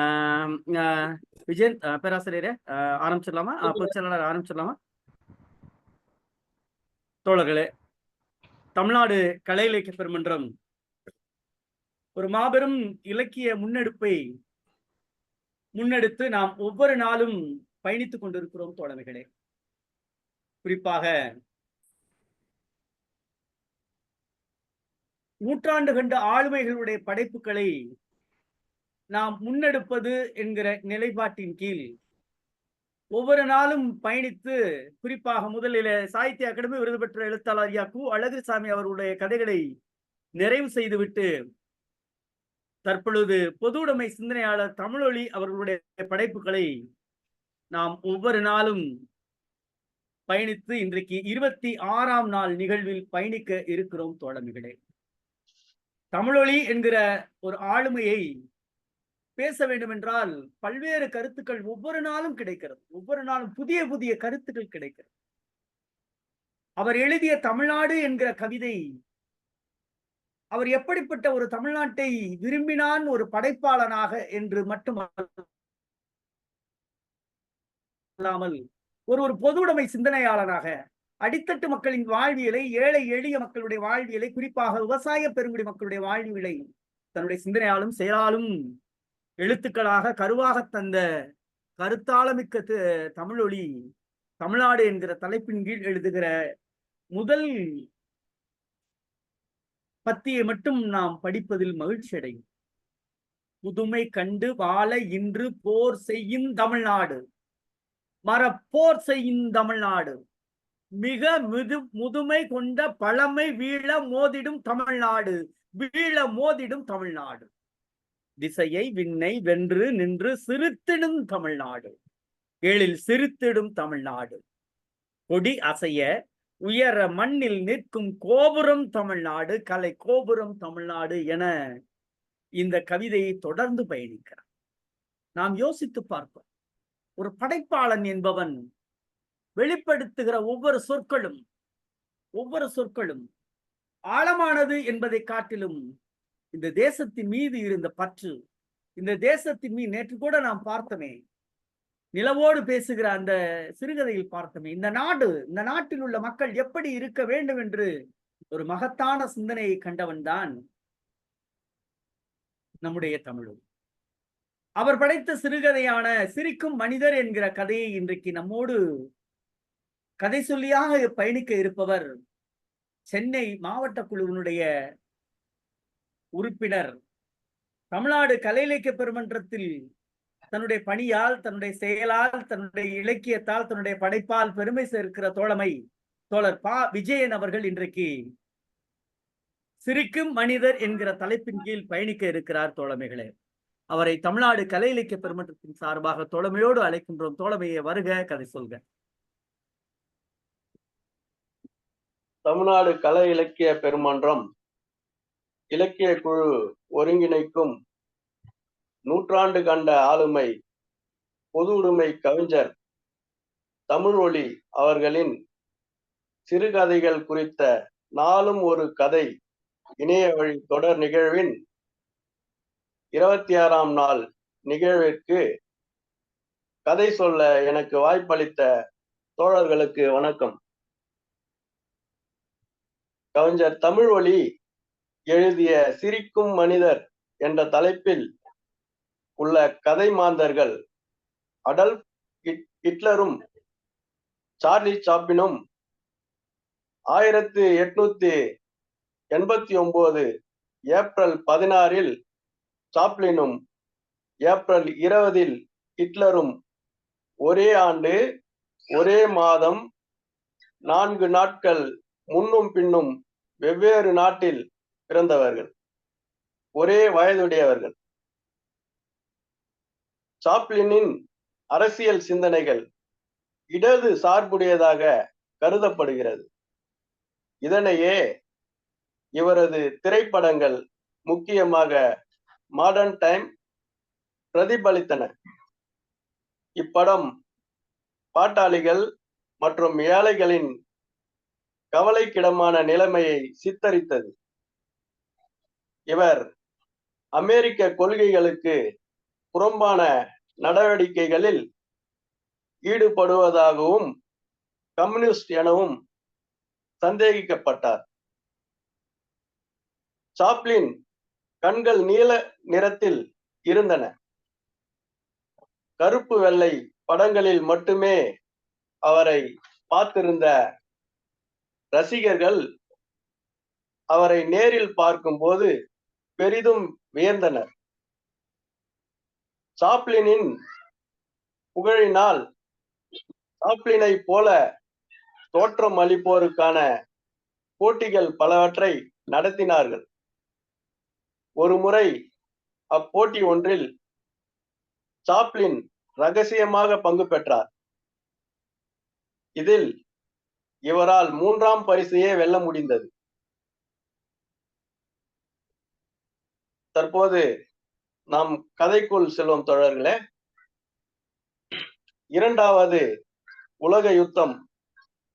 ஆம், விஜயன் பேராசிரியரே, ஆரம்பிச்சிடலாமா? பொதுச் செயலாளர் ஆரம்பிச்சிடலாமா? தோழர்களே, தமிழ்நாடு கலை இலக்கிய பெருமன்றம் ஒரு மாபெரும் இலக்கிய முன்னெடுத்து நாம் ஒவ்வொரு நாளும் பயணித்துக் கொண்டிருக்கிறோம் தோழமைகளே. குறிப்பாக நூற்றாண்டு கண்ட ஆளுமைகளுடைய படைப்புகளை நாம் முன்னெடுப்பது என்கிற நிலைப்பாட்டின் கீழ் ஒவ்வொரு நாளும் பயணித்து, குறிப்பாக முதலில் சாகித்ய அகாடமி விருது பெற்ற எழுத்தாளர் ஐயா கு. அழகுசாமி அவர்களுடைய கதைகளை நிறைவு செய்துவிட்டு தற்பொழுது பொது உடைமை சிந்தனையாளர் தமிழொலி அவர்களுடைய படைப்புகளை நாம் ஒவ்வொரு நாளும் பயணித்து இன்றைக்கு 26ஆம் நாள் நிகழ்வில் பயணிக்க இருக்கிறோம் தோழமைகளே. தமிழொலி என்கிற ஒரு ஆளுமையை பேச வேண்டும் என்றால் பல்வேறு கருத்துக்கள் ஒவ்வொரு நாளும் கிடைக்கிறது. ஒவ்வொரு நாளும் புதிய புதிய கருத்துக்கள் கிடைக்கிறது. அவர் எழுதிய தமிழ்நாடு என்கிற கவிதை, அவர் எப்படிப்பட்ட ஒரு தமிழ்நாட்டை விரும்பினான் ஒரு படைப்பாளனாக என்று மட்டுமல்லாமல் ஒரு பொது உடைமை சிந்தனையாளனாக அடித்தட்டு மக்களின் வாழ்வியலை, ஏழை எளிய மக்களுடைய வாழ்வியலை, குறிப்பாக விவசாய பெருங்குடி மக்களுடைய வாழ்வியலை தன்னுடைய சிந்தனையாலும் செயலாலும் எழுத்துக்களாக கருவாக தந்த கருத்தாளமிக்க தமிழொலி தமிழ்நாடு என்கிற தலைப்பின் கீழ் எழுதுகிற முதல் பத்தியை மட்டும் நாம் படிப்பதில் மகிழ்ச்சி அடையும். புதுமை கண்டு வாழ இன்று போர் செய்யும் தமிழ்நாடு, மரப்போர் செய்யும் தமிழ்நாடு, மிக முதுமை கொண்ட பழமை வீழ மோதிடும் தமிழ்நாடு, வீழ மோதிடும் தமிழ்நாடு, திசையை விண்ணை வென்று நின்று சிரித்திடும் தமிழ்நாடு, எழில் சிரித்திடும் தமிழ்நாடு, கொடி அசைய உயர மண்ணில் நிற்கும் கோபுரம் தமிழ்நாடு, கலை கோபுரம் தமிழ்நாடு என இந்த கவிதையை தொடர்ந்து பயணிக்கிறார். நாம் யோசித்து பார்ப்போம். ஒரு படைப்பாளன் என்பவன் வெளிப்படுத்துகிற ஒவ்வொரு சொற்களும் ஆழமானது என்பதை காட்டிலும் இந்த தேசத்தின் மீது இருந்த பற்று, இந்த தேசத்தின் மீது நேற்று கூட நாம் பார்த்தோமே, நிலவோடு பேசுகிற அந்த சிறுகதையில் பார்த்தோமே, இந்த நாட்டில் உள்ள மக்கள் எப்படி இருக்க வேண்டும் என்று ஒரு மகத்தான சிந்தனையை கண்டவன் தான் நம்முடைய தமிழர். அவர் படைத்த சிறுகதையான சிரிக்கும் மனிதர் என்கிற கதையை இன்றைக்கு நம்மோடு கதை சொல்லியாக பயணிக்க இருப்பவர் சென்னை மாவட்ட குழுவினுடைய உறுப்பினர், தமிழ்நாடு கலை இலக்கிய பெருமன்றத்தில் தன்னுடைய பணியால், தன்னுடைய செயலால், தன்னுடைய இலக்கியத்தால், தன்னுடைய படைப்பால் பெருமை சேர்க்கிற தோழர் பா. விஜயன் அவர்கள் இன்றைக்கு சிரிக்கும் மனிதர் என்கிற தலைப்பின் கீழ் பயணிக்க இருக்கிறார் தோழமைகளே. அவரை தமிழ்நாடு கலை இலக்கிய பெருமன்றத்தின் சார்பாக தோழமையோடு அழைக்கின்றோம். தோழமையை வருக, கதை சொல்க. தமிழ்நாடு கலை இலக்கிய பெருமன்றம் இலக்கிய குழு ஒருங்கிணைக்கும் நூற்றாண்டு கண்ட ஆளுமை பொது உடைமை கவிஞர் தமிழொலி அவர்களின் சிறுகதைகள் குறித்த நாளும் ஒரு கதை இணைய வழி தொடர் நிகழ்வின் 26ஆம் நாள் நிகழ்விற்கு கதை சொல்ல எனக்கு வாய்ப்பளித்த தோழர்களுக்கு வணக்கம். கவிஞர் தமிழொலி எழுதிய சிரிக்கும் மனிதர் என்ற தலைப்பில் உள்ள கதை மாந்தர்கள் அடல்ஃப் ஹிட்லரும் சார்லி சாப்ளினும் 1889 ஏப்ரல் 16 சாப்ளினும் ஏப்ரல் 20 ஹிட்லரும் ஒரே ஆண்டு ஒரே மாதம் 4 நாட்கள் முன்னும் பின்னும் வெவ்வேறு நாட்டில் பிறந்தவர்கள், ஒரே வயதுடையவர்கள். சாப்ளினின் அரசியல் சிந்தனைகள் இடது சார்புடையதாக கருதப்படுகிறது. இதனையே இவரது திரைப்படங்கள், முக்கியமாக மாடர்ன் டைம், பிரதிபலித்தன. இப்படம் பாட்டாளிகள் மற்றும் ஏழைகளின் கவலைக்கிடமான நிலைமையை சித்தரித்தது. இவர் அமெரிக்க கொள்கைகளுக்கு புறம்பான நடவடிக்கைகளில் ஈடுபடுவதாகவும் கம்யூனிஸ்ட் எனவும் சந்தேகிக்கப்பட்டார். சாப்ளின் கண்கள் நீல நிறத்தில் இருந்தன. கருப்பு வெள்ளை படங்களில் மட்டுமே அவரை பார்த்திருந்த ரசிகர்கள் அவரை நேரில் பார்க்கும்போது பெரிதும் வியந்தனர். சாப்ளினின் புகழினால் சாப்ளினை போல தோற்றம் அளிப்போருக்கான போட்டிகள் பலவற்றை நடத்தினார்கள். ஒருமுறை அப்போட்டி ஒன்றில் சாப்ளின் ரகசியமாக பங்கு பெற்றார். இதில் இவரால் 3ஆம் பரிசையே வெல்ல முடிந்தது. தற்போது நாம் கதைக்குள் செல்வோம் தோழர்களே. 2வது உலக யுத்தம்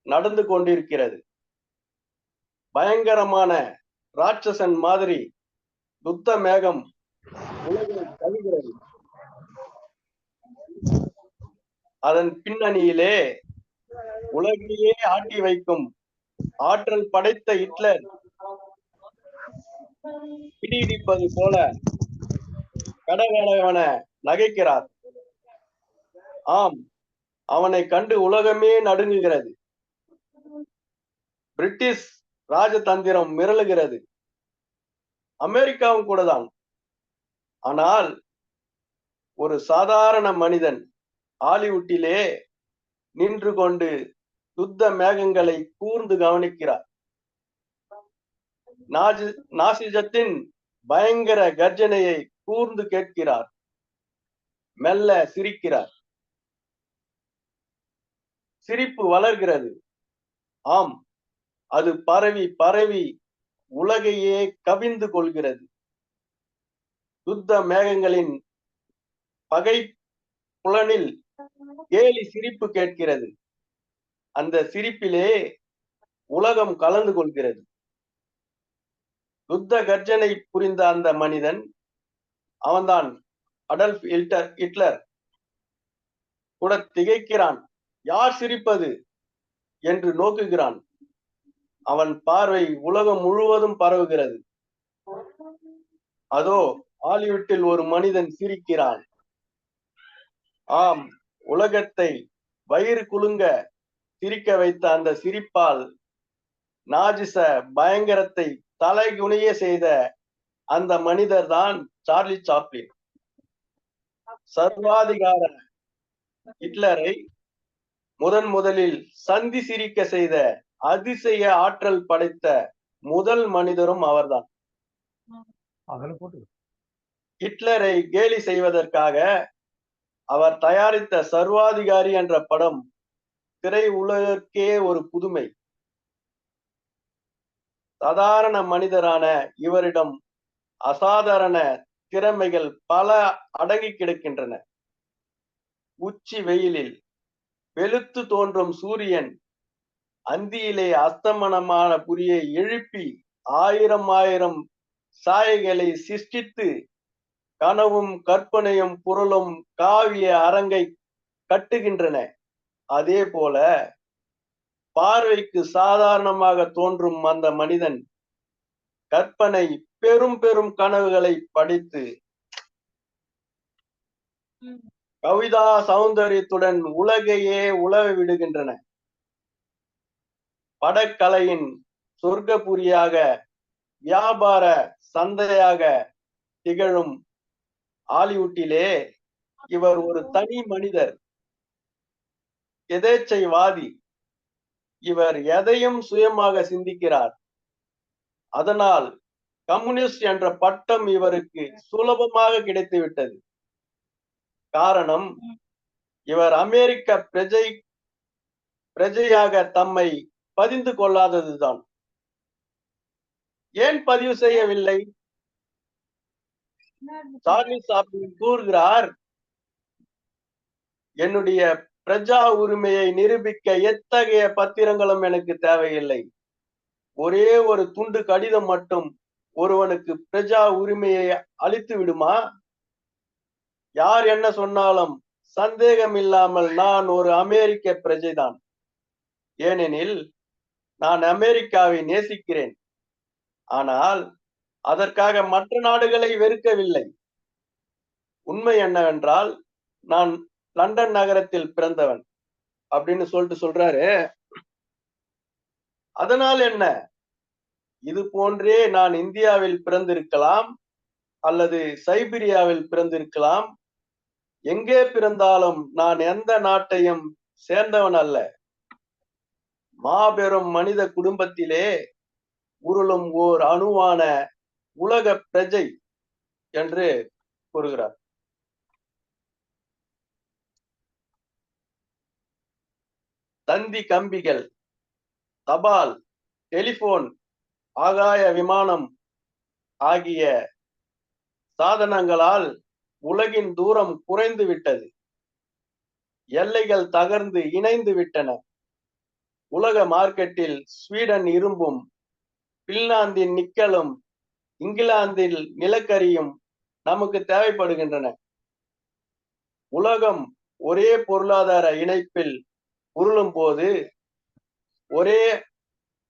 நடந்து கொண்டிருக்கிறது. பயங்கரமான ராட்சசன் மாதிரி யுத்த மேகம் உலகை கவிகிறது. அதன் பின்னணியிலே உலகையே ஆட்டி வைக்கும் ஆற்றல் படைத்த ஹிட்லர் பிடிப்பது போல கடகடவென நகைக்கிறார். ஆம், அவனை கண்டு உலகமே நடுங்குகிறது. பிரிட்டிஷ் ராஜதந்திரம் மிரளுகிறது. அமெரிக்காவும் கூட தான். ஆனால் ஒரு சாதாரண மனிதன் ஹாலிவுட்டிலே நின்று கொண்டு யுத்த மேகங்களை கூர்ந்து கவனிக்கிறார். நாசிசத்தின் பயங்கர கர்ஜனையை கூர்ந்து கேட்கிறார். மெல்ல சிரிக்கிறார். சிரிப்பு வளர்கிறது. ஆம், அது பரவி பரவி உலகையே கவிந்து கொள்கிறது. யுத்த மேகங்களின் பகை புலனில் கேலி சிரிப்பு கேட்கிறது. அந்த சிரிப்பிலே உலகம் கலந்து கொள்கிறது. யுத்த கர்ஜனை புரிந்த அந்த மனிதன் அவன்தான் அடல்ஃப் ஹிட்லர் கூட திகைக்கிறான். யார் சிரிப்பது என்று நோக்குகிறான். அவன் பார்வை உலகம் முழுவதும் பரவுகிறது. அதோ ஹாலிவுட்டில் ஒரு மனிதன் சிரிக்கிறான். ஆம், உலகத்தை வயிறு குலுங்க சிரிக்க வைத்த அந்த சிரிப்பால் நாஜிச பயங்கரத்தை தலைகுனிய செய்த அந்த மனிதர் தான் சார்லி சாப்ளின். சர்வாதிகார ஹிட்லரை முதலில் சந்தி சிரிக்க செய்த அதிசய ஆற்றல் படைத்த முதல் மனிதரும் அவர்தான். ஹிட்லரை கேலி செய்வதற்காக அவர் தயாரித்த சர்வாதிகாரி என்ற படம் திரை உலகிற்கே ஒரு புதுமை. சாதாரண மனிதரான இவரிடம் அசாதாரண திறமைகள் பல அடங்கி கிடக்கின்றன. உச்சி வெயிலில் வெளுத்து தோன்றும் சூரியன் அந்தியிலே அஸ்தமனமான புரியை எழுப்பி ஆயிரம் சாயைகளை சிருஷ்டித்து கனவும் கற்பனையும் புரளும் காவிய அரங்கை கட்டுகின்றன. அதே போல பார்வைக்கு சாதாரணமாக தோன்றும் அந்த மனிதன் கற்பனை பெரும் பெரும் கனவுகளை படைத்து கவிதா சௌந்தரியத்துடன் உலகையே உலவ விடுகின்றன. படக்கலையின் சொர்க்கபுரியாக வியாபார சந்தையாக திகழும் ஹாலிவுட்டிலே இவர் ஒரு தனி மனிதர், எதேச்சைவாதி. இவர் எதையும் சுயமாக சிந்திக்கிறார். அதனால் கம்யூனிஸ்ட் என்ற பட்டம் இவருக்கு சுலபமாக கிடைத்துவிட்டது. காரணம், இவர் அமெரிக்க பிரஜையாக தம்மை பதிந்து கொள்ளாததுதான். ஏன் பதிவு செய்யவில்லை? சார்லி சாப்ளின் கூறுகிறார், என்னுடைய பிரஜா உரிமையை நிரூபிக்க எத்தகைய பத்திரங்களும் எனக்கு தேவையில்லை. ஒரே ஒரு துண்டு கடிதம் மட்டும் ஒருவனுக்கு பிரஜா உரிமையை அளித்து விடுமா? யார் என்ன சொன்னாலும் சந்தேகம் இல்லாமல் நான் ஒரு அமெரிக்க பிரஜைதான். ஏனெனில் நான் அமெரிக்காவை நேசிக்கிறேன். ஆனால் அதற்காக மற்ற நாடுகளை வெறுக்கவில்லை. உண்மை என்னவென்றால் நான் லண்டன் நகரத்தில் பிறந்தவன் அப்படின்னு சொல்றாரு. அதனால் என்ன? இது போன்றே நான் இந்தியாவில் பிறந்திருக்கலாம் அல்லது சைபீரியாவில் பிறந்திருக்கலாம். எங்கே பிறந்தாலும் நான் எந்த நாட்டையும் சேர்ந்தவன் அல்ல. மாபெரும் மனித குடும்பத்திலே உருளும் ஓர் அணுவான உலக பிரஜை என்று கூறுகிறார். தந்தி கம்பிகள், தபால், டெலிபோன், ஆகாய விமானம் ஆகிய சாதனங்களால் உலகின் தூரம் குறைந்து விட்டது. எல்லைகள் தகர்ந்து இணைந்து விட்டன. உலக மார்க்கெட்டில் ஸ்வீடன் இரும்பும், பின்லாந்தின் நிக்கலும், இங்கிலாந்தில் நிலக்கரியும் நமக்கு தேவைப்படுகின்றன. உலகம் ஒரே பொருளாதார இணைப்பில் உருளும் போது ஒரே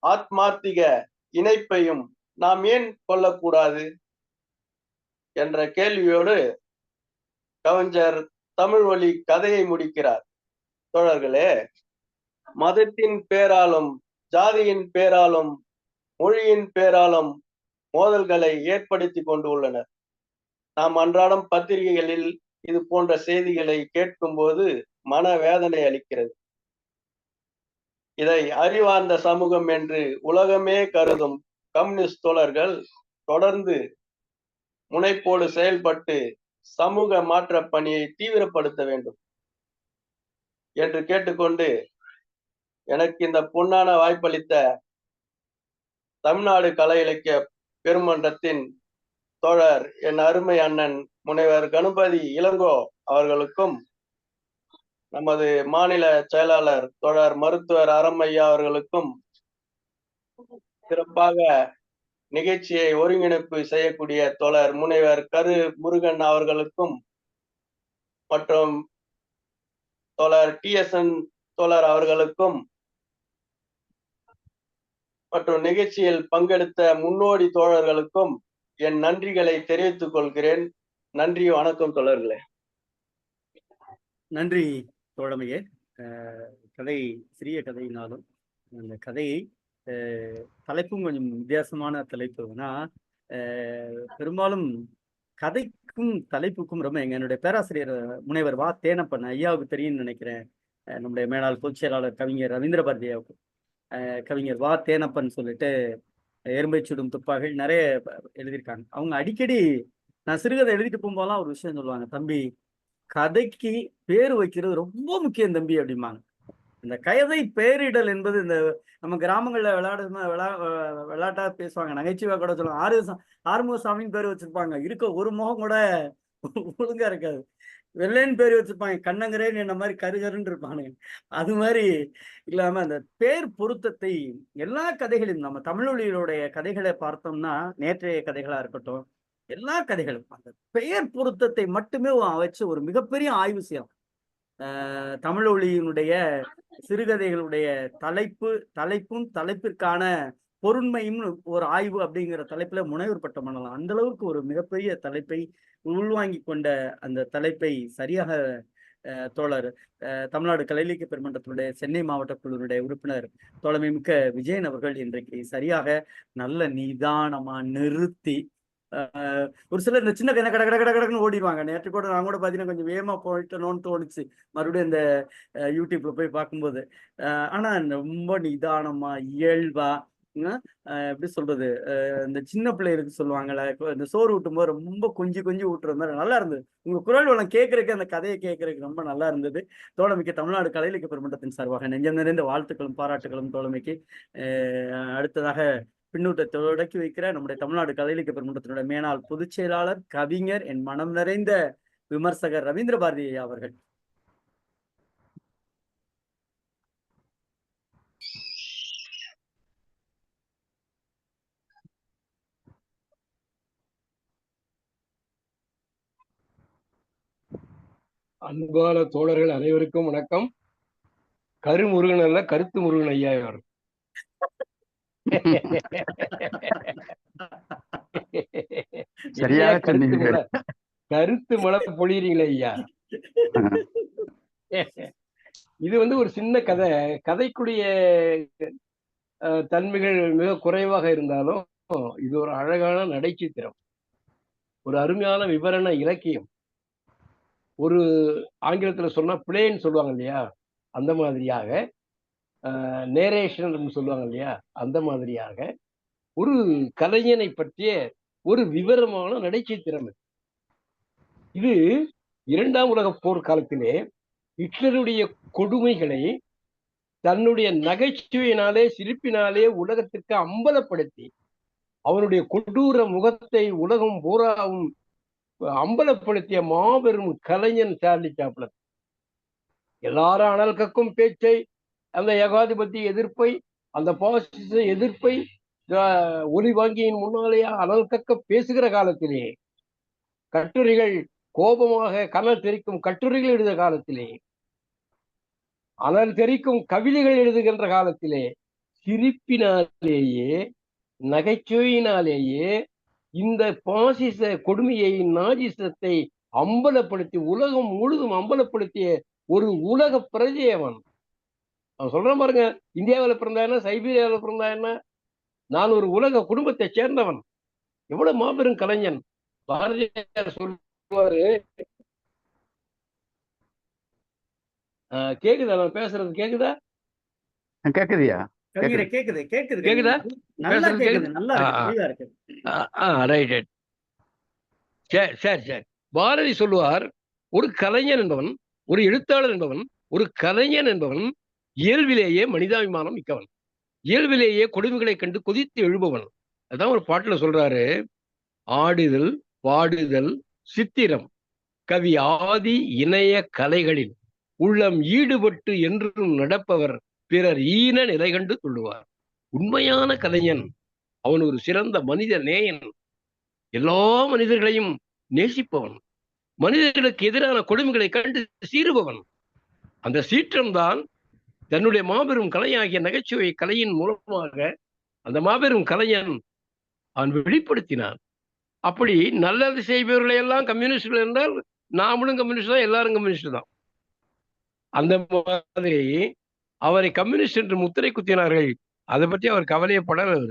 ஆத்மார்த்திக இணைப்பையும் நாம் ஏன் கொள்ளக்கூடாது என்ற கேள்வியோடு கவிஞர் தமிழ்வழி கதையை முடிக்கிறார். தோழர்களே, மதத்தின் பேராலும், ஜாதியின் பேராலும், மொழியின் பேராலும் மோதல்களை ஏற்படுத்தி கொண்டு உள்ளனர். நாம் அன்றாடம் பத்திரிகைகளில் இது போன்ற செய்திகளை கேட்கும் போது மனவேதனை அளிக்கிறது. இதை அறிவார்ந்த சமூகம் என்று உலகமே கருதும் கம்யூனிஸ்ட் தோழர்கள் தொடர்ந்து முனைப்போடு செயல்பட்டு சமூக மாற்ற பணியை தீவிரப்படுத்த வேண்டும் என்று கேட்டுக்கொண்டு, எனக்கு இந்த பொன்னான வாய்ப்பளித்த தமிழ்நாடு கலை இலக்கிய பெருமன்றத்தின் தோழர் என் அருமை அண்ணன் முனைவர் கணபதி இளங்கோ அவர்களுக்கும், நமது மாநில செயலாளர் தோழர் மருத்துவர் அரமையா அவர்களுக்கும், சிறப்பாக நிகழ்ச்சியை ஒருங்கிணைப்பு செய்யக்கூடிய தோழர் முனைவர் கரு முருகன் அவர்களுக்கும், மற்றும் தோழர் TSN தோழர் அவர்களுக்கும், மற்றும் நிகழ்ச்சியில் பங்கெடுத்த முன்னோடி தோழர்களுக்கும் என் நன்றிகளை தெரிவித்துக் கொள்கிறேன். நன்றி, வணக்கம் தோழர்களே. நன்றி தோழமையே. கதை சிறிய கதையினாலும் அந்த கதையை தலைப்பும் கொஞ்சம் வித்தியாசமான தலைப்பு. ஏன்னா பெரும்பாலும் கதைக்கும் தலைப்புக்கும் ரொம்ப என்னுடைய பேராசிரியர் முனைவர் வா தேனப்பன் ஐயாவுக்கு தெரியும்னு நினைக்கிறேன். நம்முடைய மேலாள் பொதுச் செயலாளர் கவிஞர் ரவீந்திர பாரதியாவுக்கு கவிஞர் வா தேனப்பன் சொல்லிட்டு எறும்பை சுடும் துப்பாக்கிகள் நிறைய எழுதியிருக்காங்க. அவங்க அடிக்கடி நான் சிறுகதை எழுதிட்டு போகும்போதெல்லாம் ஒரு விஷயம் சொல்லுவாங்க, தம்பி கதைக்கு பேர் வைக்கிறது ரொம்ப முக்கியம் தம்பி அப்படிம்பாங்க. இந்த கதை பேரிடல் என்பது இந்த நம்ம கிராமங்கள்ல விளையாட்டா பேசுவாங்க, நகைச்சுவை கூட சொல்லுவாங்க. ஆறுமுகசாமின்னு பேர் வச்சிருப்பாங்க, இருக்க ஒரு முகம் கூட ஒழுங்கா இருக்காது. வெள்ளைன்னு பேர் வச்சிருப்பாங்க, கண்ணங்கரேன்னு என்ன மாதிரி கருகருன்னு இருப்பானுங்க. அது மாதிரி இல்லாம அந்த பேர் பொருத்தத்தை எல்லா கதைகளிலும், நம்ம தமிழொலிகளுடைய கதைகளை பார்த்தோம்னா, நேற்றைய கதைகளா இருக்கட்டும், எல்லா கதைகளும் அந்த பெயர் பொருத்தத்தை மட்டுமே வச்சு ஒரு மிகப்பெரிய ஆய்வு செய்யலாம். தமிழொலியினுடைய சிறுகதைகளுடைய தலைப்பும் தலைப்பிற்கான பொருண்மையும் ஒரு ஆய்வு அப்படிங்கிற தலைப்புல முனைவர் பட்டம் பண்ணலாம். அந்த அளவுக்கு ஒரு மிகப்பெரிய தலைப்பை உள்வாங்கி கொண்ட அந்த தலைப்பை சரியாக தோழர் தமிழ்நாடு கலை இலக்கிய பெருமன்றத்தினுடைய சென்னை மாவட்ட குழுவினுடைய உறுப்பினர் தோழமை மிக்க விஜயன் அவர்கள் இன்றைக்கு சரியாக நல்ல நிதானமா நிறுத்தி, ஒரு சிலர் இந்த சின்ன கதை கட கட கட கடன்னு ஓடிடுவாங்க. நேற்று கூட நான் கூட பார்த்தீங்கன்னா கொஞ்சம் வேகமா போயிட்டோன்னு தோணுச்சு மறுபடியும் இந்த யூடியூப்ல போய் பார்க்கும்போது. ஆனா ரொம்ப நிதானமா இயல்பா, எப்படி சொல்றது, இந்த சின்ன பிள்ளைகளுக்கு சொல்லுவாங்கல்ல, இந்த சோறு ஊட்டும் போது ரொம்ப கொஞ்சி ஊட்டுற மாதிரி நல்லா இருந்தது. உங்க குரல் வளம் கேட்கறதுக்கு, அந்த கதையை கேட்கறதுக்கு ரொம்ப நல்லா இருந்தது. தோழமைக்கு தமிழ்நாடு கலை இலக்கிய பெருமன்றத்தின் சார்பாக நெஞ்சம் நிறைந்த வாழ்த்துக்களும் பாராட்டுகளும் தோழமைக்கு. அடுத்ததாக பின்னூட்டத்தை தொடக்கி வைக்கிற நம்முடைய தமிழ்நாடு கலை இலக்கிய பெருமன்றத்தினுடைய மேனாள் பொதுச் செயலாளர், கவிஞர், என் மனம் நிறைந்த விமர்சகர் ரவீந்திர பாரதி அவர்கள். அன்பான தோழர்கள் அனைவருக்கும் வணக்கம். கருமுருகன் அல்ல, கருத்து முருகன் ஐயா இவர். சரியாக கருத்து சொன்னீங்க. மலை கருத்து மலை பொழியறீங்களே ஐயா. இது ஒரு சின்ன கதை. கதைக்குரிய தன்மைகள் மிக குறைவாக இருந்தாலும் இது ஒரு அழகான நடைச்சித்திரம், ஒரு அருமையான விவரண இலக்கியம். ஒரு ஆங்கிலத்துல சொன்னா பிளேன்னு சொல்லுவாங்க இல்லையா, அந்த மாதிரியாக நேரேஷன் சொல்லுவாங்க இல்லையா, அந்த மாதிரியாக ஒரு கலைஞனை பற்றிய ஒரு விவரமான நடைச்சித்திரம். இது இரண்டாம் உலக போர் காலத்திலே ஹிட்லருடைய கொடுமைகளை தன்னுடைய நகைச்சுவையினாலே, சிரிப்பினாலே உலகத்திற்கு அம்பலப்படுத்தி அவனுடைய கொடூர முகத்தை உலகம் பூராவும் அம்பலப்படுத்திய மாபெரும் கலைஞன் சார்லி சாப்ளின். எல்லாரும் அனல் கக்கும் பேச்சை, அந்த ஏகாதிபத்திய எதிர்ப்பை, அந்த பாசிச எதிர்ப்பை ஒலி வாங்கியின் முன்னாலேயே அனல் கக்க பேசுகிற காலத்திலே, கட்டுரைகள் கோபமாக கனல் தெரிக்கும் கட்டுரைகள் எழுத காலத்திலே, அனல் தெரிக்கும் கவிதைகள் எழுதுகின்ற காலத்திலே, சிரிப்பினாலேயே நகைச்சுவையினாலேயே இந்த பாசிச கொடுமையை, நாஜிசத்தை அம்பலப்படுத்தி உலகம் முழுதும் அம்பலப்படுத்திய ஒரு உலக பிரஜை அவன். அவன் சொல்றான் பாருங்க, இந்தியாவில் பிறந்தா என்ன, சைபீரியாவில் பிறந்தா என்ன, நான் ஒரு உலக குடும்பத்தை சேர்ந்தவன். எவ்வளவு மாபெரும் கலைஞன். பாரதியார் சொல்லுவாரு, கேக்குதா நான் பேசுறது? கேக்குதா? கேக்குதியா? கவிஞரே, கேக்குது கேக்குது கேக்குதா? நல்லா பேசுறது கேக்குது, நல்லா இருக்கு, தெளிவா இருக்கு. ரைட். சரி. பாரதி சொல்லுவார், ஒரு கலைஞன் என்பவன், ஒரு எழுத்தாளர் என்பவன், ஒரு கலைஞன் என்பவன் இயல்பிலேயே மனிதாபிமானம் மிக்கவன், இயல்பிலேயே கொடுமைகளை கண்டு கொதித்து எழுபவன். அதான் ஒரு பாட்டுல சொல்றாரு, ஆடுதல் பாடுதல் சித்திரம் கவி ஆதி இணைய கலைகளில் உள்ளம் ஈடுபட்டு என்றும் நடப்பவர் பிறர் ஈன நிலை கண்டு துள்ளுவார். உண்மையான கலைஞன் அவன் ஒரு சிறந்த மனித நேயன், எல்லா மனிதர்களையும் நேசிப்பவன், மனிதர்களுக்கு எதிரான கொடுமைகளை கண்டு சீறுபவன். அந்த சீற்றம்தான் தன்னுடைய மாபெரும் கலையாகிய நகைச்சுவை கலையின் மூலமாக அந்த மாபெரும் கலைஞன் அவன் வெளிப்படுத்தினான். அப்படி நல்லது செய்பவர்களை எல்லாம் கம்யூனிஸ்டுகள் என்றால் நாமளும் கம்யூனிஸ்ட் தான், எல்லாரும் கம்யூனிஸ்ட் தான். அந்த மாதிரி அவரை கம்யூனிஸ்ட் என்று முத்திரை குத்தினார்கள். அதை பற்றி அவர் கவலையப்படவர்.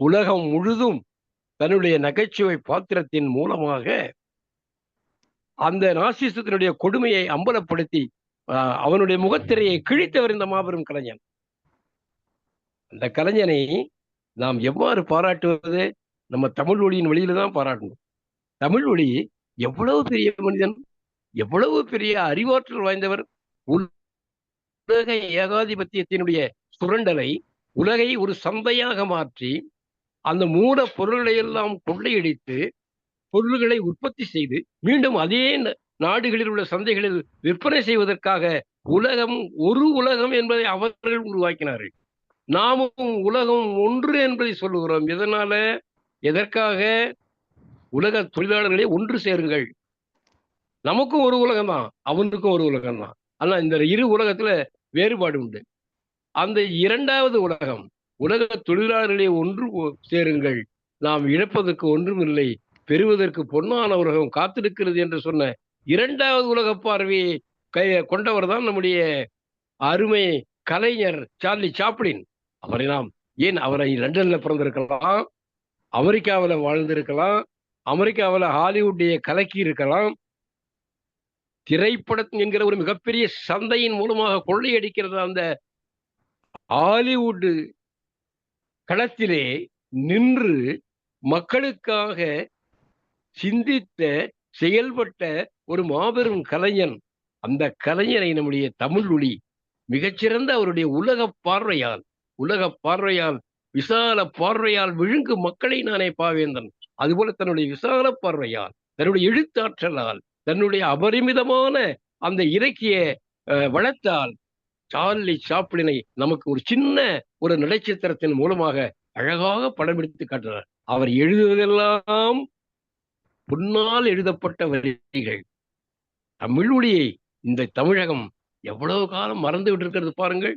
உலகம் முழுதும் தன்னுடைய நகைச்சுவை பாத்திரத்தின் மூலமாக அந்த நாசிசத்தினுடைய கொடுமையை அம்பலப்படுத்தி அவனுடைய முகத்திரையை கிழித்தவர் இந்த மாபெரும் கலைஞன். அந்த கலைஞனை நாம் எவ்வாறு பாராட்டுவது? நம்ம தமிழ் மொழியின் வழியில தான் பாராட்டணும். தமிழ் மொழி எவ்வளவு பெரிய மனிதன், எவ்வளவு பெரிய அறிவாற்றல் வாய்ந்தவர். உலக ஏகாதிபத்தியத்தினுடைய சுரண்டலை உலகை ஒரு சந்தையாக மாற்றி அந்த மூட பொருள்களை எல்லாம் கொள்ளையடித்து பொருள்களை உற்பத்தி செய்து மீண்டும் அதே நாடுகளில் உள்ள சந்தைகளில் விற்பனை செய்வதற்காக ஒரு உலகம் என்பதை அவர்கள் உருவாக்கினார்கள். நாமும் உலகம் ஒன்று என்பதை சொல்லுகிறோம். எதனால? எதற்காக? உலக தொழிலாளர்களே ஒன்று சேருங்கள். நமக்கும் ஒரு உலகம் தான், அவனுக்கும் ஒரு உலகம் தான். ஆனா இந்த இரு உலகத்துல வேறுபாடு உண்டு. அந்த இரண்டாவது உலகம், உலக தொழிலாளர்களே ஒன்று சேருங்கள், நாம் இழப்பதற்கு ஒன்றுமில்லை, பெறுவதற்கு பொன்னான உலகம் காத்திருக்கிறது என்று சொன்ன இரண்டாவது உலக பார்வையை கொண்டவர் தான் நம்முடைய அருமை கலைஞர் சார்லி சாப்ளின். அவரை லண்டன்ல பிறந்திருக்கலாம், அமெரிக்காவில் வாழ்ந்திருக்கலாம், அமெரிக்காவில் ஹாலிவுட்டை கலக்கி இருக்கலாம். திரைப்படம் என்கிற ஒரு மிகப்பெரிய சந்தையின் மூலமாக கொள்ளையடிக்கிறது அந்த ஹாலிவுட் களத்திலே நின்று மக்களுக்காக சிந்தித்த செயல்பட்ட ஒரு மாபெரும் கலைஞன். அந்த கலைஞரை நம்முடைய தமிழ் மொழி மிகச்சிறந்த அவருடைய உலக பார்வையால் விசால பார்வையால் விழுங்கு மக்களை நானே பாவேந்தன். அதுபோல தன்னுடைய விசால பார்வையால், தன்னுடைய எழுத்தாற்றலால், தன்னுடைய அபரிமிதமான அந்த இலக்கிய வளத்தால் சார்லி சாப்ளினை நமக்கு ஒரு சின்ன ஒரு நடைச்சித்திரத்தின் மூலமாக அழகாக படம் எடுத்து காட்டினார். அவர் எழுதுவதெல்லாம் பொன்னால் எழுதப்பட்ட வரிகள், தமிழொலியை இந்த தமிழகம் எவ்வளவு காலம் மறந்து விட்டு இருக்கிறது பாருங்கள்.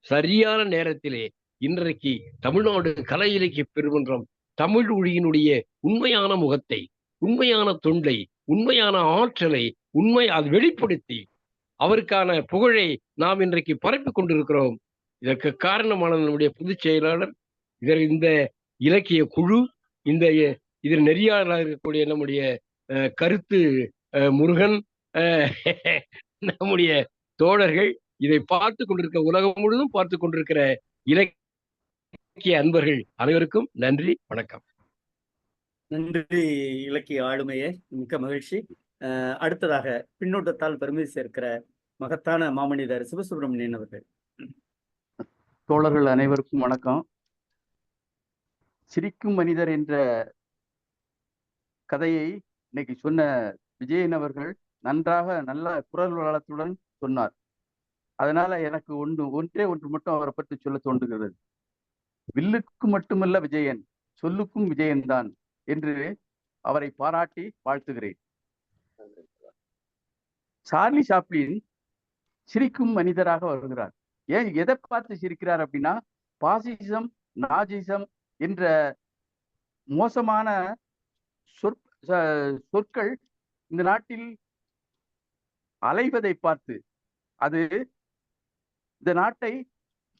சரியான நேரத்திலே இன்றைக்கு தமிழ்நாடு கலை இலக்கிய பெருமன்றம் தமிழ் மொழியினுடைய உண்மையான முகத்தை, உண்மையான தொண்டை, உண்மையான ஆற்றலை அது வெளிப்படுத்தி அவருக்கான புகழை நாம் இன்றைக்கு பரப்பிக் கொண்டிருக்கிறோம். இதற்கு காரணமான நம்முடைய பொதுச் செயலாளர், இந்த இலக்கிய குழு, இதில் நெறியாளராக இருக்கக்கூடிய நம்முடைய கருத்து முருகன், நம்முடைய தோழர்கள், இதை பார்த்து கொண்டிருக்க உலகம் முழுவதும் பார்த்து கொண்டிருக்கிற இலக்கிய அன்பர்கள் அனைவருக்கும் நன்றி, வணக்கம். நன்றி இலக்கிய ஆளுமையே, மிக்க மகிழ்ச்சி. அடுத்ததாக பின்னோட்டத்தால் பெருமை சேர்க்கிற மகத்தான மாமனிதர் சிவசுப்பிரமணியன் அவர்கள். தோழர்கள் அனைவருக்கும் வணக்கம். சிரிக்கும் மனிதர் என்ற கதையை இன்னைக்கு சொன்ன விஜயன் அவர்கள் நல்ல குரல் வளத்துடன் சொன்னார். அதனால எனக்கு ஒன்றே ஒன்று மட்டும் அவரை பற்றி சொல்ல தோன்றுகிறது. வில்லுக்கு மட்டுமல்ல விஜயன், சொல்லுக்கும் விஜயன் தான் என்று அவரை பாராட்டி வாழ்த்துகிறேன். சார்லி சாப்ளின் சிரிக்கும் மனிதராக வருகிறார். ஏன் எதை பார்த்து சிரிக்கிறார் அப்படின்னா, பாசிசம், நாஜிசம் என்ற மோசமான சொற்கள் இந்த நாட்டில் அலைவதை பார்த்து, அது இந்த நாட்டை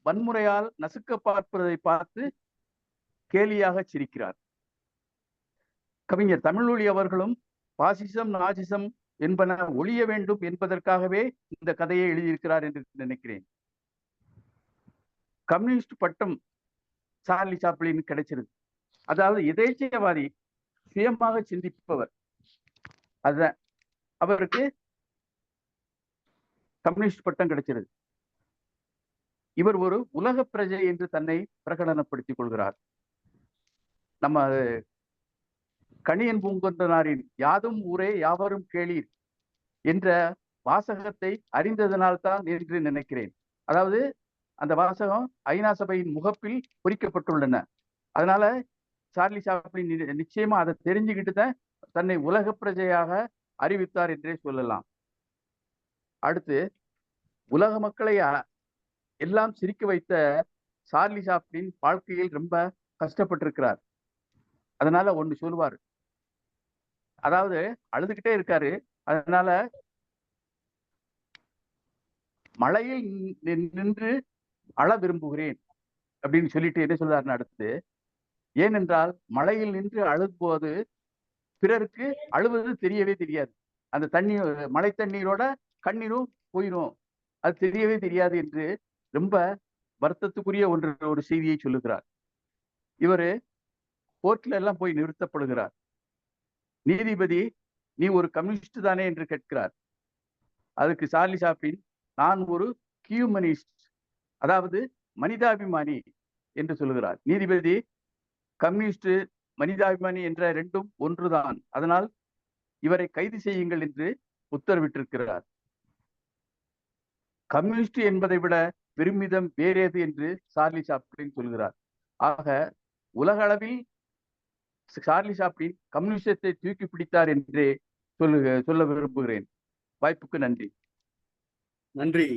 வன்முறையால் நசுக்க பார்ப்பதை பார்த்து கேலியாக சிரிக்கிறார். கவிஞர் தமிழொலி அவர்களும் பாசிசம், நாஜிசம் என்பன ஒழிய வேண்டும் என்பதற்காகவே இந்த கதையை எழுதியிருக்கிறார் என்று நினைக்கிறேன். கம்யூனிஸ்ட் பட்டம் சார்லி சாப்ளின் கிடைச்சிருக்கு. அதாவது எதேச்சையவாதி, சுயமாக சிந்திப்பவர். அதுதான் அவருக்கு கம்யூனிஸ்ட் பட்டம் கிடைச்சிருக்கு. இவர் ஒரு உலக பிரஜை என்று தன்னை பிரகடனப்படுத்திக் கொள்கிறார். நம்ம கணியன் பூங்கொன்றனாரின் யாதும் ஊரே யாவரும் கேளீர் என்ற வாசகத்தை அறிந்ததனால்தான் என்று நினைக்கிறேன். அதாவது அந்த வாசகம் ஐநா சபையின் முகப்பில் பொறிக்கப்பட்டுள்ளன. அதனால சார்லி சாப்ளின் நிச்சயமா அதை தெரிஞ்சுக்கிட்டு தான் தன்னை உலக பிரஜையாக அறிவித்தார் என்றே சொல்லலாம். அடுத்து, உலக மக்களை எல்லாம் சிரிக்க வைத்த சார்லி சாப்ளின் வாழ்க்கையில் ரொம்ப கஷ்டப்பட்டிருக்கிறார். அதனால ஒன்று சொல்லுவார், அதாவது அழுதுகிட்டே இருக்காரு. அதனால மழையில் நின்று அழ விரும்புகிறேன் அப்படின்னு சொல்லிட்டு என்ன சொல்றாருன்னு அடுத்து, ஏனென்றால் மழையில் நின்று அழும்போது பிறருக்கு அழுவது தெரியவே தெரியாது. அந்த மழை தண்ணீரோட கண்ணீரும் போயிடும், அது தெரியவே தெரியாது என்று ரொம்ப வருத்தத்துக்குரிய ஒரு செய்தியை சொல்லுகிறார். இவரு கோர்ட்ல எல்லாம் போய் நிறுத்தப்படுகிறார். நீதிபதி, நீ ஒரு கம்யூனிஸ்ட் தானே என்று கேட்கிறார். அதுக்கு சார்லி சாப்ளின், நான் ஒரு ஹியூமனிஸ்ட், அதாவது மனிதாபிமானி என்று சொல்லுகிறார். நீதிபதி, கம்யூனிஸ்ட் மனிதாபிமானி என்ற ரெண்டும் ஒன்றுதான், அதனால் இவரை கைது செய்யுங்கள் என்று உத்தரவிட்டிருக்கிறார். கம்யூனிஸ்ட் என்பதை விட பெருமிதம் வேறேது என்று சார்லி சாப்ளின் சொல்கிறார். ஆக உலக அளவில் சார்லி சாப்ளின் கம்யூனிஸ்டத்தை தூக்கி பிடித்தார் என்றே சொல்ல விரும்புகிறேன். வாய்ப்புக்கு நன்றி. நன்றி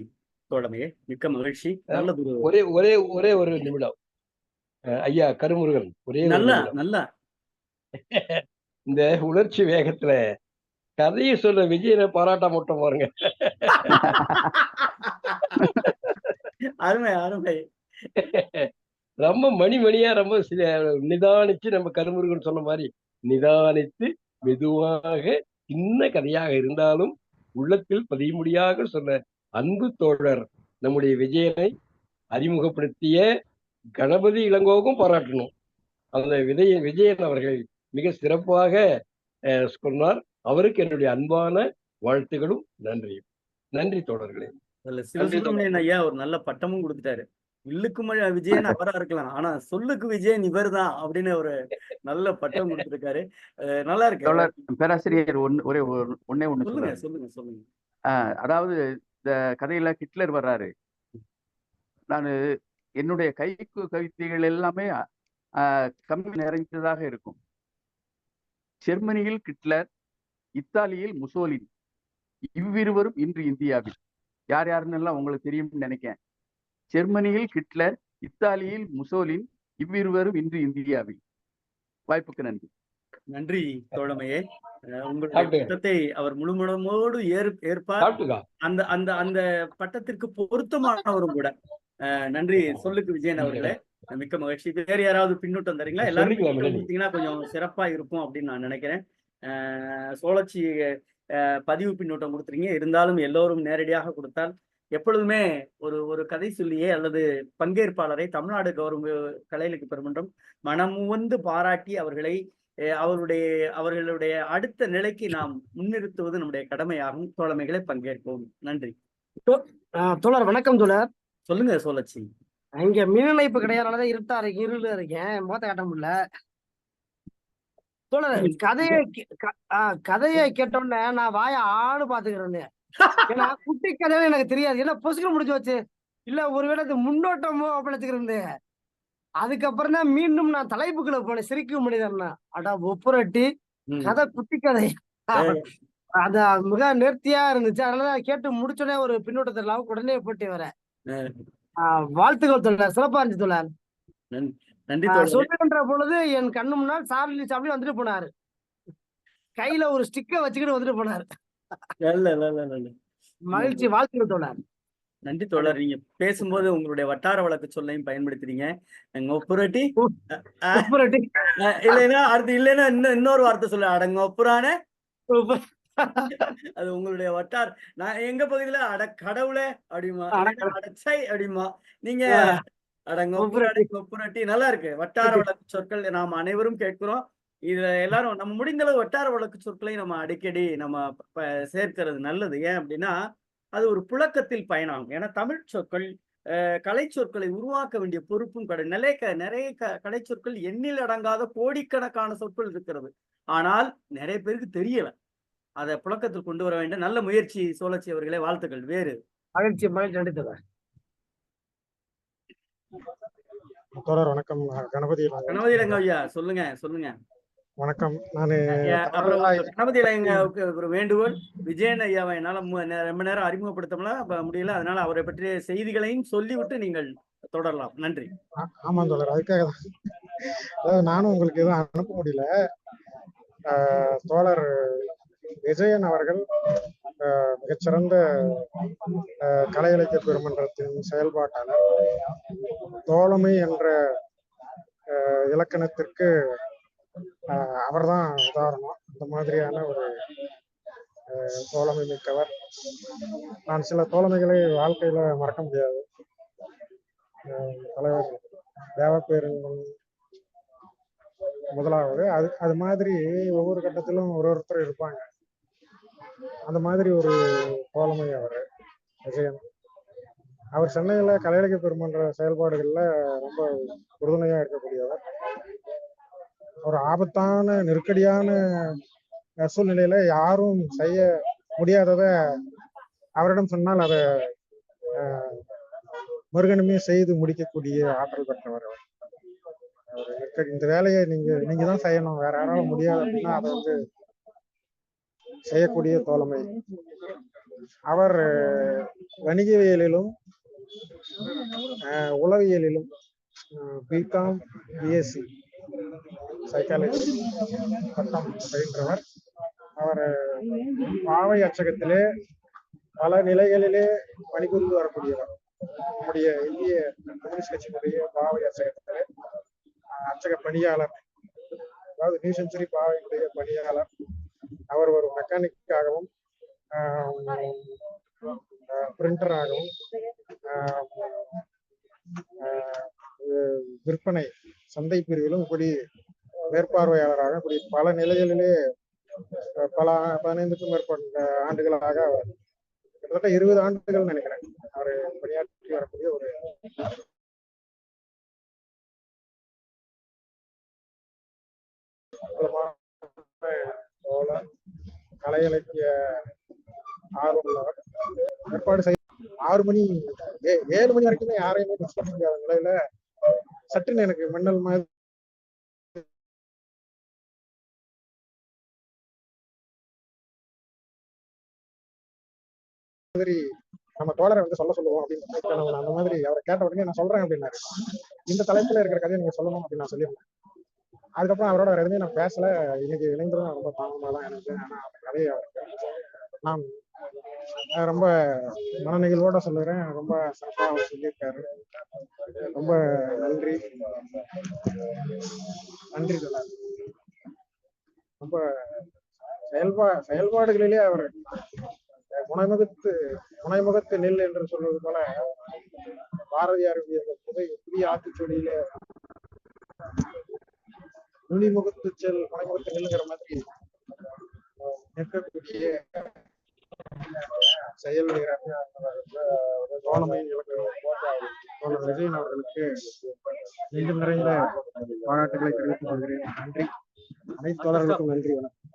தோழமையே, மிக்க மகிழ்ச்சி. ஒரே ஒரு நிமிடம் ஐயா கருமுருகன், நல்ல இந்த உணர்ச்சி வேகத்துல கதையை சொல்ற விஜயனை பாராட்ட மட்டும் பாருங்க. அருமை அருமை. ரொம்ப மணிமணியா ரொம்ப நிதானிச்சு, நம்ம கருமுருகன் சொன்ன மாதிரி நிதானித்து மெதுவாக சின்ன கதையாக இருந்தாலும் உள்ளத்தில் பதியும்படியாக சொன்ன அன்பு தோழர் நம்முடைய விஜயனை அறிமுகப்படுத்திய கணபதி இளங்கோவுக்கும் பாராட்டணும். அந்த விஜயன் அவர்கள் மிக சிறப்பாக சொன்னார். அவருக்கு என்னுடைய அன்பான வாழ்த்துகளும் நன்றியும். நன்றி தோழர்களே. சிவசுப்பிரமணியன் ஐயா ஒரு நல்ல பட்டமும் கொடுத்துட்டாரு. வில்லுக்கு விஜயன் அவரா இருக்கலாம், ஆனா சொல்லுக்கு விஜயன் இவர் தான் அப்படின்னு ஒரு நல்ல பட்டம் கொடுத்திருக்காரு. நல்லா இருக்கு. பேராசிரியர் ஒன்னே ஒண்ணு சொல்லுங்க சொல்லுங்க சொல்லுங்க. அதாவது இந்த கதையில ஹிட்லர் வர்றாரு. நான் என்னுடைய கவிதைகள் எல்லாமே கம்மி நிறைந்ததாக இருக்கும். ஜெர்மனியில் ஹிட்லர், இத்தாலியில் முசோலினி, இவ்விருவரும் இன்று இந்தியாவில். யார் யாருன்னு எல்லாம் உங்களுக்கு தெரியும்னு நினைக்கிறேன். ஜெர்மனியில் ஹிட்லர், இத்தாலியில் முசோலின், இவ்விருவரும் இன்று இந்தியாவில். வாய்ப்புக்கு நன்றி. நன்றி தோழமையே. உங்களுடைய சாப்பிட்டு பட்டத்தை அவர் முழுமனமோடு ஏற்பார். சாப்பிட்டுக்கா. அந்த அந்த அந்த பட்டத்திற்கு பொருத்தமானவரும் கூட. நன்றி சொல்லுக்கு விஜயன் அவர்களே, மிக்க மகிழ்ச்சி. வேறு யாராவது பின்னூட்டம் தரீங்களா? எல்லாரும் சொல்லிக்கலாம் பின்னூட்டம் மேடம். கொடுத்தீங்கன்னா கொஞ்சம் சிறப்பா இருக்கும் அப்படின்னு நான் நினைக்கிறேன். சோழச்சி பதிவு பின்னூட்டம் கொடுத்துறீங்க, இருந்தாலும் எல்லோரும் நேரடியாக கொடுத்தால் எப்பொழுதுமே ஒரு ஒரு கதை சொல்லியே அல்லது பங்கேற்பாளரை தமிழ்நாடு கலை இலக்கிய பெருமன்றம் மனமுவந்து பாராட்டி அவர்களை அவர்களுடைய அடுத்த நிலைக்கு நாம் முன்னிறுத்துவது நம்முடைய கடமையாகும். தோழமைகளை பங்கேற்போம். நன்றி. தோழர் வணக்கம் தோழர். சொல்லுங்க சோழச்சி. இங்க மின் இணைப்பு கிடையாதுனாலதான் இருட்டா இருக்கு, இருள இருக்கேன், முகத்தை காட்ட முடியல. தோழர் கதையை கேட்டோன்னே நான் வாய ஆணு பாத்துக்கிறேன். ஏன்னா குட்டி கதைன்னு எனக்கு தெரியாது, ஏன்னா பொசுக்க முடிஞ்சு வச்சு இல்ல ஒருவேளை இது முன்னோட்டமோ அப்படிச்சுக்கிறேன். அதுக்கப்புறம் தான் மீண்டும் நான் தலைப்புக்குள்ள போனேன். சிரிக்கும் மனிதர்னா அடா ஒப்புரட்டி கதை குட்டி கதை அது மிக நேர்த்தியா இருந்துச்சு. அதனாலதான் கேட்டு முடிச்சோடனே ஒரு பின்னோட்டத்தை இல்லாம உடனே போட்டு வரேன். வாழ்த்துக்கள் தோழர், சிறப்பா இருந்துச்சு தோழர். நன்றி. சொல்லுகின்ற பொழுது என் கண்ணு முன்னால் சார்லி சாப்பிடி வந்துட்டு போனாரு, கையில ஒரு ஸ்டிக்கர் வச்சுக்கிட்டு வந்துட்டு போனாரு. மகிழ்ச்சி, வாழ்த்துக்கள் தோழர். நன்றி தோழர். நீங்க பேசும்போது உங்களுடைய வட்டார வழக்கு சொல்லையும் பயன்படுத்துறீங்க. ஒப்புரட்டி இல்லைன்னா அடுத்து இல்லைன்னா இன்னொரு வார்த்தை சொல்ல அடங்க ஒப்புரான. அது உங்களுடைய வட்டார். நான் எங்க பகுதியில அட கடவுளே அப்படிமா, அடச்சை அப்படிமா. நீங்க அடங்க ஒப்புரட்டி. நல்லா இருக்கு. வட்டார வழக்கு சொற்கள் நாம் அனைவரும் கேட்கிறோம். இதுல எல்லாரும் நம்ம முடிந்த அளவு வட்டார வழக்கு சொற்களை நம்ம அடிக்கடி நம்ம சேர்க்கிறது நல்லது. ஏன் அப்படின்னா அது ஒரு புழக்கத்தில் பயணம். ஏன்னா தமிழ் சொற்கள் கலை சொற்களை உருவாக்க வேண்டிய பொறுப்பும் நிறைய கலை சொற்கள் எண்ணில் அடங்காத கோடிக்கணக்கான சொற்கள் இருக்கிறது. ஆனால் நிறைய பேருக்கு தெரியல. அதை புழக்கத்தில் கொண்டு வர வேண்டும். நல்ல முயற்சி சோழச்சி அவர்களே, வாழ்த்துக்கள். வேறு மகிழ்ச்சி, நன்றி தோழர். தோழர் வணக்கம். கணபதி ஐயா, சொல்லுங்க. வணக்கம். அப்புறம் கணபதி ஒரு வேண்டுகோள். விஜயன் ஐயாவை என்னால ரொம்ப நேரம் அறிமுகப்படுத்தல முடியல, அதனால அவரை பற்றிய செய்திகளையும் சொல்லிவிட்டு நீங்கள் தொடரலாம். நன்றி. ஆமா தோழர், அதுக்காக தான். அதாவது நானும் உங்களுக்கு எதுவும் அனுப்ப முடியல. தோழர் விஜயன் அவர்கள் மிகச்சிறந்த கலை இலக்கிய பெருமன்றத்தின் செயல்பாட்டாளர். தோழமை என்ற இலக்கணத்திற்கு அவர்தான் உதாரணம். இந்த மாதிரியான ஒரு தோழமை மிக்கவர். நான் சில தோழமைகளை வாழ்க்கையில மறக்க முடியாது. தலைவர் தேவப்பேருங்கன் முதலாவது. அது மாதிரி ஒவ்வொரு கட்டத்திலும் ஒருத்தர் இருப்பாங்க. அந்த மாதிரி ஒரு தோழமை அவர் விஜயன். அவர் சென்னையில கலை இலக்கிய பெருமன்ற செயல்பாடுகள்ல ரொம்ப உறுதுணையா இருக்கக்கூடியவர். ஒரு ஆபத்தான நெருக்கடியான சூழ்நிலையில யாரும் செய்ய முடியாதத அவரிடம் சொன்னால் அதை மறுகணமே செய்து முடிக்கக்கூடிய ஆற்றல் பெற்றவர் அவர். இந்த வேலையை நீங்க தான் செய்யணும், வேற யாராலும் முடியாது அப்படின்னா அதை செய்யக்கூடிய தோழமை. அவர் வணிகவியலிலும் உளவியலிலும் பிகாம் பிஎஸ்சி சைக்காலஜி பட்டம் பயின்றவர். அவர் பாவை அச்சகத்திலே பல நிலைகளிலே பணிபுரிந்து வரக்கூடியவர். நம்முடைய இந்திய கம்யூனிஸ்ட் கட்சியினுடைய பாவை அச்சகத்திலே அச்சக பணியாளர், அதாவது நியூ செஞ்சுரி பாவையினுடைய பணியாளர். அவர் ஒரு மெக்கானிக்காகவும் பிரிண்டராகவும் விற்பனை சந்தை பிரிவிலும் இப்படி மேற்பார்வையாளராக இப்படி பல நிலைகளிலே பல 15க்கும் மேற்பட்ட ஆண்டுகளாக கிட்டத்தட்ட 20 ஆண்டுகள் நினைக்கிறேன் அவர் பணியாற்றி வரக்கூடிய ஒரு கலை இலக்கிய ஆர்வம் உள்ளவர். ஏற்பாடு செய்ய 6 மணி 7 மணி வரைக்குமே யாரையுமே டிஸ்கஸ் முடியாத நிலையில சட்டுன்னு எனக்கு மின்னல் மாதிரி மாதிரி நம்ம தோழரை வந்து சொல்ல சொல்லுவோம் அப்படின்னு அந்த மாதிரி அவரை கேட்ட உடனே நான் சொல்றேன் அப்படின்னாரு. இந்த தலைப்புல இருக்கிற கதையை நீங்க சொல்லணும் அப்படின்னு நான் சொல்லியிருந்தேன். அதுக்கப்புறம் அவரோட வேற எதுவுமே நான் பேசல. இன்னைக்கு இணைந்ததும் ரொம்ப தாமதமா தான் எனக்கு. ஆனா அந்த கதையை நான் ரொம்ப மனநிகழ்வோட சொல்லுறேன். ரொம்ப சிறப்பா அவர் சொல்லியிருக்காரு. ரொம்ப நன்றி நன்றி தோழர். ரொம்ப செயல்பாடுகளிலே அவர் முனைமுகத்து நெல் என்று சொல்வது போல பாரதியாருடைய புதிய ஆத்திச்சூடியிலே நுனிமுகத்து செல் முனைமுகத்து நெல்லுங்கிற மாதிரி நிற்கக்கூடிய செயல் தோழமையின் தோழர் விஜயன் அவர்களுக்கு மீண்டும் நிறைந்த பாராட்டுகளை தெரிவித்துக் கொள்கிறேன். நன்றி. அனைத்து தோழர்களுக்கும் நன்றி. வணக்கம்.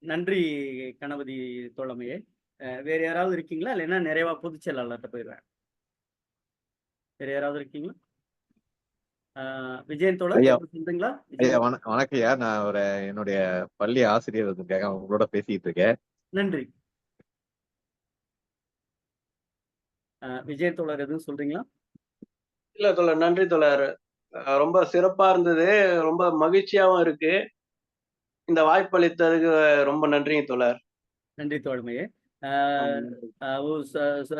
நன்றி கணபதி தோழமையே. வேற யாராவது இருக்கீங்களா? இல்லைன்னா நிறைவா பொதுச் செயலாளர்கிட்ட போயிடுவேன். வேற யாராவது இருக்கீங்களா? விஜயன் தோழர் சொல்றீங்களா? வணக்கம் ஐயா. நான் என்னுடைய பள்ளி ஆசிரியர் உங்களோட பேசிட்டு இருக்கேன். நன்றி. விஜயன் தோழர் எதுவும் சொல்றீங்களா? இல்ல தோழர், நன்றி தோழர். ரொம்ப சிறப்பா இருந்தது. ரொம்ப மகிழ்ச்சியாவும் இருக்கு. இந்த வாய்ப்பளித்ததுக்கு ரொம்ப நன்றிங்க தோழர். நன்றி தோழமையே.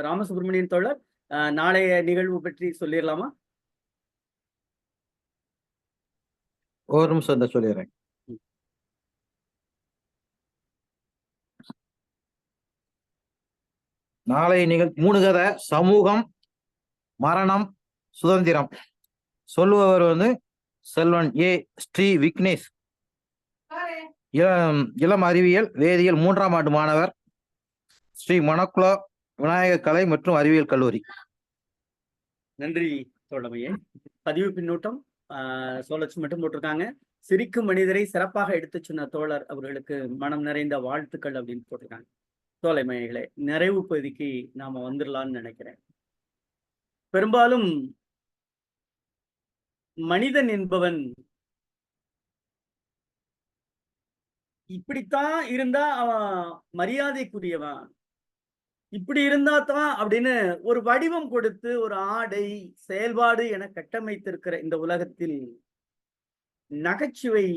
ராமசுப்ரமணியன் தோழர், நாளைய நிகழ்வு பற்றி சொல்லிடலாமா? ஒரு நிமிஷம் சொல்லிடுறேன். நாளைய நிகழ்ச்சி 3 கதை: சமூகம், மரணம், சுதந்திரம். சொல்லுபவர் செல்வன் ஏ. ஸ்ரீ விக்னேஷ், இளம் அறிவியல் வேதியியல் 3ஆம் ஆண்டு மாணவர், ஸ்ரீ மணக்குள விநாயகர் கலை மற்றும் அறிவியல் கல்லூரி. நன்றி தோழமையே. பதிவு பின்னூட்டம் சோழச்சு மட்டும் போட்டிருக்காங்க. சிரிக்கும் மனிதரை சிறப்பாக எடுத்து சொன்ன தோழர் அவர்களுக்கு மனம் நிறைந்த வாழ்த்துக்கள் அப்படின்னு போட்டிருக்காங்க. தோழமைகளே, நிறைவு பகுதிக்கு நாம வந்துடலாம்னு நினைக்கிறேன். பெரும்பாலும் மனிதன் என்பவன் இப்படித்தான் இருந்தா அவன் மரியாதைக்குரியவன், இப்படி இருந்தா தான் அப்படின்னு ஒரு வடிவம் கொடுத்து ஒரு ஆடை செயல்பாடு என கட்டமைத்திருக்கிற இந்த உலகத்தில் நகைச்சுவை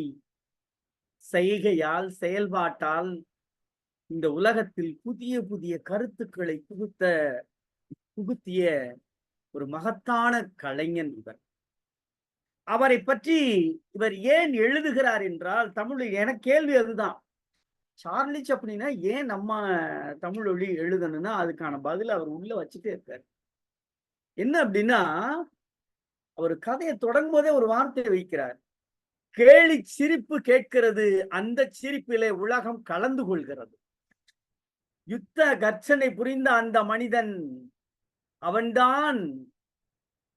செய்கையால் செயல்பாட்டால் இந்த உலகத்தில் புதிய புதிய கருத்துக்களை புகுத்திய ஒரு மகத்தான கலைஞன் இவர். அவரை பற்றி இவர் ஏன் எழுதுகிறார் என்றால், தமிழில் எனக்கு கேள்வி அதுதான். சார்லி சாப்ளினை ஏன் நம்ம தமிழொலி எழுதணும்னா அதுக்கான பதில் அவர் உள்ள வச்சுட்டே இருக்காரு. என்ன அப்படின்னா, அவர் கதையை தொடங்கும் போதே ஒரு வார்த்தையை வைக்கிறார். கேலி சிரிப்பு கேட்கிறது, அந்த சிரிப்பிலே உலகம் கலந்து கொள்கிறது. யுத்த கர்ச்சனை புரிந்த அந்த மனிதன் அவன்தான்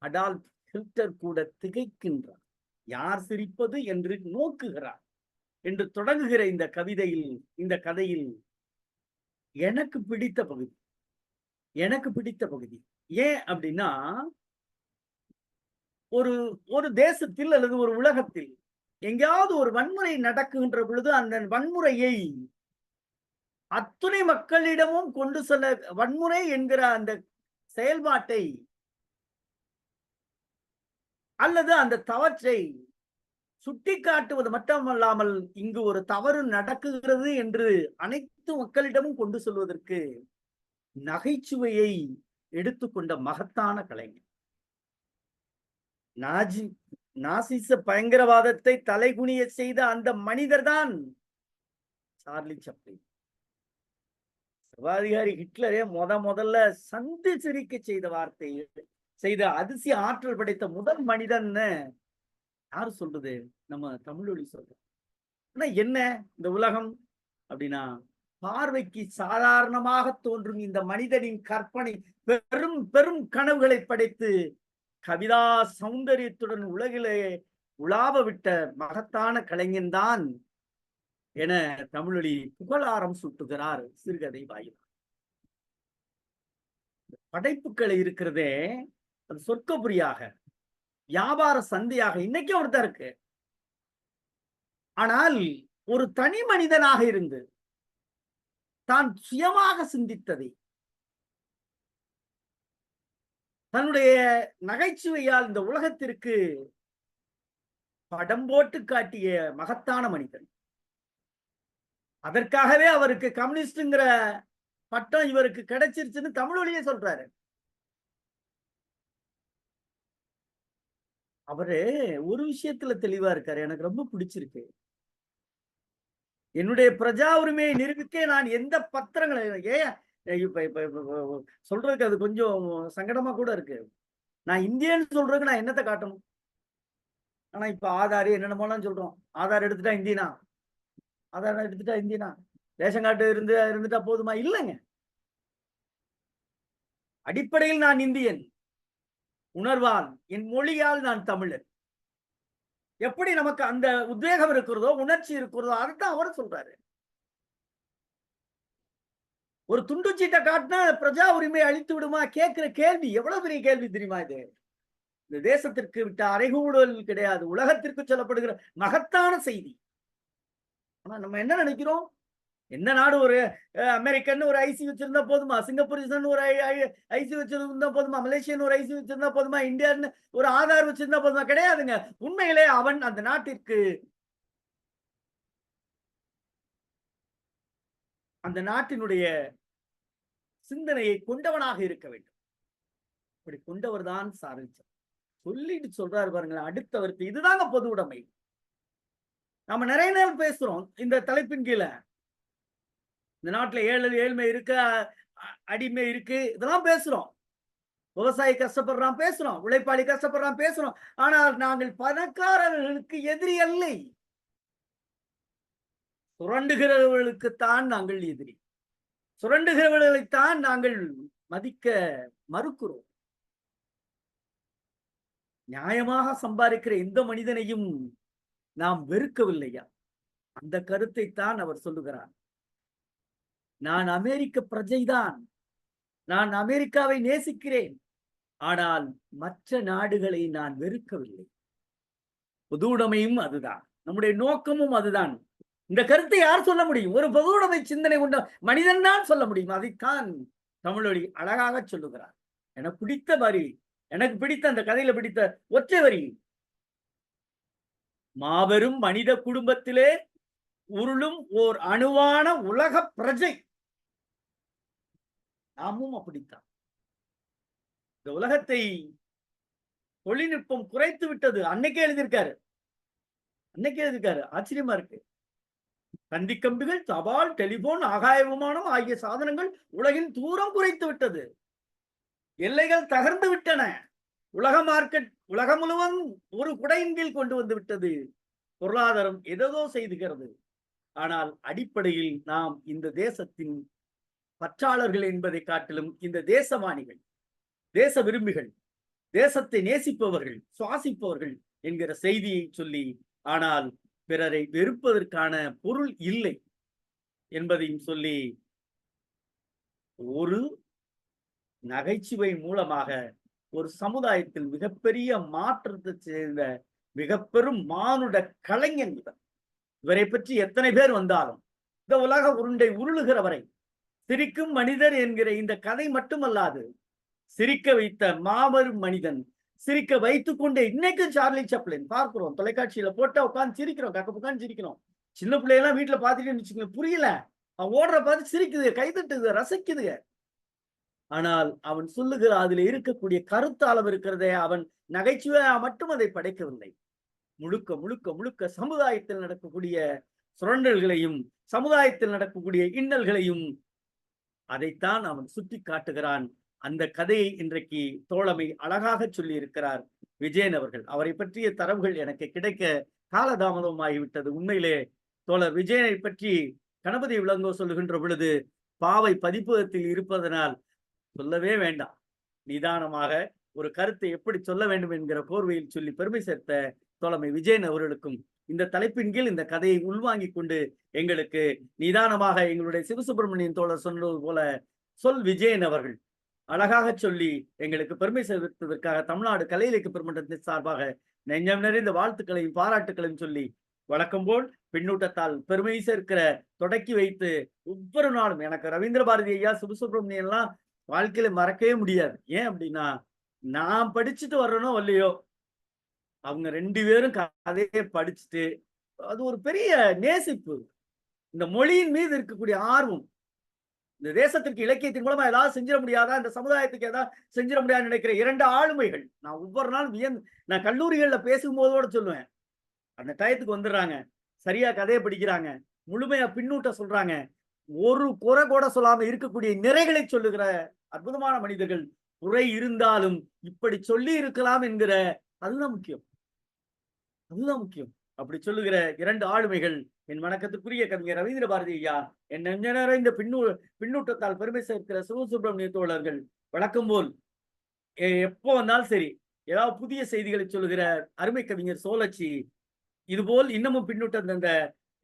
அடால்ஃப் ஹிட்லர் கூட திகைக்கின்றார். யார் சிரிப்பது என்று நோக்குகிறார் என்று தொடங்குகிற இந்த கதையில் எனக்கு பிடித்த பகுதி ஏன் அப்படின்னா, ஒரு தேசத்தில் அல்லது ஒரு உலகத்தில் எங்கேயாவது ஒரு வன்முறை நடக்குகின்ற பொழுது அந்த வன்முறையை அத்துணை மக்களிடமும் கொண்டு செல்ல, வன்முறை என்கிற அந்த செயல்பாட்டை அல்லது அந்த தவற்றை சுட்டி காட்டுவது மட்டுமல்லாமல் இங்கு ஒரு தவறு நடக்குகிறது என்று அனைத்து மக்களிடமும் கொண்டு செல்வதற்கு நகைச்சுவையை எடுத்துக்கொண்ட மகத்தான கலைஞர். நாசிச பயங்கரவாதத்தை தலைகுனிய செய்த அந்த மனிதர் தான் சார்லி சாப்ளின். சர்வாதிகாரி ஹிட்லரே முதல்ல சந்தி சிரிக்க செய்த அதிசய ஆற்றல் படைத்த முதல் மனிதன் யாரு சொல்றது? நம்ம தமிழொலி சொல்றோம். ஆனா என்ன இந்த உலகம் அப்படின்னா, பார்வைக்கு சாதாரணமாக தோன்றும் இந்த மனிதனின் கற்பனை பெரும் பெரும் கனவுகளை படைத்து கவிதா சௌந்தரியத்துடன் உலகிலே உலாவ விட்ட மகத்தான கலைஞன் தான் என தமிழொலி புகழாரம் சூட்டுகிறார் சிறுகதை வாயிலாக. படைப்புகள் இருக்கிறதே, அது சொர்க்கபுரியாக, வியாபார சந்தையாக இன்னைக்கும் அப்படித்தான் இருக்கு. ஆனால் ஒரு தனி மனிதனாக இருந்து தான் சுயமாக சிந்தித்ததை தன்னுடைய நகைச்சுவையால் இந்த உலகத்திற்கு படம் போட்டு காட்டிய மகத்தான மனிதன். அதற்காகவே அவருக்கு கம்யூனிஸ்ட்ங்கிற பட்டம் இவருக்கு கிடைச்சிருச்சுன்னு தமிழ் வழியே சொல்றாரு. அவரு ஒரு விஷயத்துல தெளிவா இருக்காரு, எனக்கு ரொம்ப பிடிச்சிருக்கு. என்னுடைய பிரஜா உரிமையை நிரூபிக்க நான் எந்த பத்திரங்களை சொல்றதுக்கு அது கொஞ்சம் சங்கடமா கூட இருக்கு. நான் இந்தியன்னு சொல்றதுக்கு நான் என்னத்தை காட்டணும்? ஆனா இப்ப ஆதார் என்னென்னமோலாம் சொல்றோம். ஆதார் எடுத்துட்டா இந்தியனா, ஆதார் எடுத்துட்டா இந்தியனா, ரேஷன் கார்டு இருந்துட்டா போதுமா? இல்லைங்க. அடிப்படையில் நான் இந்தியன், உணர்வால் என் மொழியால் நான் தமிழர். எப்படி நமக்கு அந்த உத்வேகம் இருக்கிறதோ, உணர்ச்சி இருக்கிறதோ, அதுதான் அவர் சொல்றாரு. ஒரு துண்டு சீட்டை காட்டினா பிரஜா உரிமை அளித்து விடுமா? கேட்கிற கேள்வி எவ்வளவு பெரிய கேள்வி தெரியுமா? இது இந்த தேசத்திற்கு விட்ட அறைகூடல் கிடையாது, உலகத்திற்கு சொல்லப்படுகிற மகத்தான செய்தி. ஆனா நம்ம என்ன நினைக்கிறோம்? எந்த நாடு ஒரு அமெரிக்கன் ஒரு ஐசி வச்சிருந்தா போதுமா? சிங்கப்பூர் ஒரு ஐசி வச்சிருந்தா போதுமா? மலேசியன் ஒரு ஐசி வச்சிருந்தா போதுமா? இந்தியன் ஒரு ஆதார் வச்சிருந்தா போதுமா? கிடையாதுங்க. உண்மையிலே அவன் அந்த நாட்டிற்கு, அந்த நாட்டினுடைய சிந்தனையை கொண்டவனாக இருக்க வேண்டும். அப்படி கொண்டவர் தான் சாதிச்சார். சொல்லிட்டு சொல்றாரு பாருங்களேன் அடுத்தவருக்கு. இதுதாங்க பொது உடைமை. நாம நிறைய நேரம் பேசுறோம் இந்த தலைப்பின் கீழே. இந்த நாட்டுல ஏழ்மை இருக்கு, அடிமை இருக்கு, இதெல்லாம் பேசுறோம். விவசாயி கஷ்டப்படுறான் பேசுறோம், உழைப்பாளி கஷ்டப்படுறான் பேசுறோம். ஆனால் நாங்கள் பணக்காரர்களுக்கு எதிரி அல்ல, சுரண்டுகிறவர்களுக்குத்தான் நாங்கள் எதிரி. சுரண்டுகிறவர்களைத்தான் நாங்கள் மதிக்க மறுக்கிறோம். நியாயமாக சம்பாதிக்கிற எந்த மனிதனையும் நாம் வெறுக்கவில்லையா? அந்த கருத்தை தான் அவர் சொல்லுகிறார். நான் அமெரிக்க பிரஜைதான், நான் அமெரிக்காவை நேசிக்கிறேன், ஆனால் மற்ற நாடுகளை நான் வெறுக்கவில்லை. பொது உடைமையும் அதுதான், நம்முடைய நோக்கமும் அதுதான். இந்த கருத்தை யார் சொல்ல முடியும்? ஒரு பொது உடைமை சிந்தனை கொண்ட மனிதன் தான் சொல்ல முடியும். அதைத்தான் தமிழொலி அழகாக சொல்லுகிறார். எனக்கு பிடித்த வரி, எனக்கு பிடித்த அந்த கதையில பிடித்த ஒற்றை வரி, மாபெரும் மனித குடும்பத்திலே உருளும் ஓர் அணுவான உலக பிரஜை. நாமும் அப்படித்தான். இந்த உலகத்தை தொழில்நுட்பம் குறைத்து விட்டது. அன்னைக்கே எழுதியிருக்காரு. ஆச்சரியமா இருக்கு. தந்தி கம்பிகள், தபால், டெலிபோன், ஆகாய விமானம் ஆகிய சாதனங்கள் உலகின் தூரம் குறைத்து விட்டது. எல்லைகள் தகர்ந்து விட்டன. உலக மார்க்கெட் உலகம் முழுவதும் ஒரு குடையின் கீழ் கொண்டு வந்து விட்டது. பொருளாதாரம் ஏதோ செய்துகிறது. ஆனால் அடிப்படையில் நாம் இந்த தேசத்தின் பற்றாளர்கள் என்பதை காட்டிலும் இந்த தேசவாணிகள், தேச விரும்பிகள், தேசத்தை நேசிப்பவர்கள், சுவாசிப்பவர்கள் என்கிற செய்தியை சொல்லி, ஆனால் பிறரை வெறுப்பதற்கான பொருள் இல்லை என்பதையும் சொல்லி, ஒரு நகைச்சுவை மூலமாக ஒரு சமுதாயத்தில் மிகப்பெரிய மாற்றத்தை சேர்ந்த மிக பெரும் மானுட கலைஞன் இவர். இவரை பற்றி எத்தனை பேர் வந்தாலும், இந்த உலக உருண்டை உருளுகிற வரை சிரிக்கும் மனிதர் என்கிற இந்த கதை மட்டுமல்லாது, சிரிக்க வைத்த மாபெரும் மனிதன், சிரிக்க வைத்துக் கொண்டே இன்னைக்கும் சார்லி சாப்ளின் பார்க்கிறோம். தொலைக்காட்சியில போட்டா உட்காந்து சிரிக்கிறோம், உட்காந்து சிரிக்கிறோம். சின்ன பிள்ளையெல்லாம் வீட்டுல பாத்துட்டு புரியல, அவன் ஓடுற பார்த்து சிரிக்குது, கைதட்டுது, ரசிக்குது. ஆனால் அவன் சொல்லுகிற அதுல இருக்கக்கூடிய கருத்தாளம் இருக்கிறதே, அவன் நகைச்சுவையா மட்டும் அதை படைக்கவில்லை. முழுக்க முழுக்க முழுக்க சமுதாயத்தில் நடக்கக்கூடிய சுரண்டல்களையும், சமுதாயத்தில் நடக்கக்கூடிய இன்னல்களையும் அதைத்தான் அவன் சுட்டி காட்டுகிறான். அந்த கதையை இன்றைக்கு தோழமை அழகாக சொல்லி இருக்கிறார் விஜயன் அவர்கள். அவரை பற்றிய தரவுகள் எனக்கு கிடைக்க காலதாமதமாகிவிட்டது. உண்மையிலே தோழர் விஜயனை பற்றி கணபதி விளங்கோ சொல்லுகின்ற பொழுது, பாவை பதிப்பகத்தில் இருப்பதனால் சொல்லவே வேண்டாம், நிதானமாக ஒரு கருத்தை எப்படி சொல்ல வேண்டும் என்கிற கோர்வையில் சொல்லி பெருமை சேர்த்த தோழமை விஜயன் அவர்களுக்கும், இந்த தலைப்பின் கீழ் இந்த கதையை உள்வாங்கிக் கொண்டு எங்களுக்கு நிதானமாக எங்களுடைய சிவசுப்பிரமணியன் தோழர் சொன்னது போல சொல் விஜயன் அவர்கள் அழகாக சொல்லி எங்களுக்கு பெருமை சேர்த்ததற்காக தமிழ்நாடு கலை இலக்கிய பெருமன்றத்தின் சார்பாக நெஞ்சம் நிறைந்த வாழ்த்துக்களையும் பாராட்டுக்களையும் சொல்லி வழக்கம் போல் பின்னூட்டத்தால் பெருமை சேர்க்கிற தொடக்கி வைத்து ஒவ்வொரு நாளும் எனக்கு ரவீந்திர பாரதி ஐயா, சிவசுப்ரமணியம் எல்லாம் வாழ்க்கையில மறக்கவே முடியாது. ஏன் அப்படின்னா, நான் படிச்சுட்டு வர்றனோ இல்லையோ, அவங்க 2 பேரும் கதையை படிச்சுட்டு அது ஒரு பெரிய நேசிப்பு, இந்த மொழியின் மீது இருக்கக்கூடிய ஆர்வம், இந்த தேசத்திற்கு இலக்கியத்தின் மூலமா ஏதாவது செஞ்சிட முடியாதா, இந்த சமுதாயத்துக்கு ஏதாவது செஞ்சிட முடியாதுன்னு நினைக்கிற 2 ஆளுமைகள். நான் ஒவ்வொரு நாளும் நான் கல்லூரிகள்ல பேசும்போதோட சொல்லுவேன், அந்த டயத்துக்கு வந்துடுறாங்க, சரியா கதையை படிக்கிறாங்க, முழுமையா பின்னூட்டம் சொல்றாங்க, ஒரு குறை கூட சொல்லாம இருக்கக்கூடிய நிறைகளை சொல்லுகிற அற்புதமான மனிதர்கள். குறை இருந்தாலும் இப்படி சொல்லி இருக்கலாம் என்கிற அதுதான் முக்கியம், அதுதான் முக்கியம். அப்படி சொல்லுகிற 2 ஆளுமைகள் என் வணக்கத்துக்குரிய கவிஞர் ரவீந்திர பாரதி ஐயா, என் நெஞ்ச நிறைந்த பின்னூட்டத்தால் பெருமை சேர்க்கிற சிவசுப்ரமணிய தோழர்கள். வழக்கம் போல் எப்போ வந்தாலும் சரி ஏதாவது புதிய செய்திகளை சொல்லுகிற அருமை கவிஞர் சோழச்சி, இதுபோல் இன்னமும் பின்னூட்டம் தந்த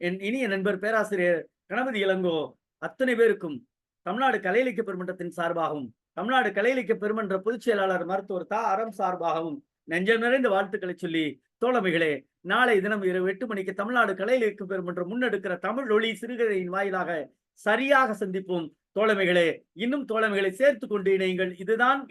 என் இனிய நண்பர் பேராசிரியர் கணபதி இளங்கோ, அத்தனை பேருக்கும் தமிழ்நாடு கலை இலக்கிய பெருமன்றத்தின் சார்பாகவும் தமிழ்நாடு கலை இலக்கிய பெருமன்ற பொதுச் செயலாளர் மருத்துவர் தா அறம் சார்பாகவும் நெஞ்சம் நிறைந்த வாழ்த்துக்களை சொல்லி, தோழமைகளே, நாளை தினம் இரவு 8 மணிக்கு தமிழ்நாடு கலை இலக்கிய பெருமன்றம் முன்னெடுக்கிற தமிழ் ஒளி சிறுகதையின் வாயிலாக சரியாக சந்திப்போம். தோழமைகளே, இன்னும் தோழமைகளை சேர்த்து கொண்டு இணையுங்கள். இதுதான்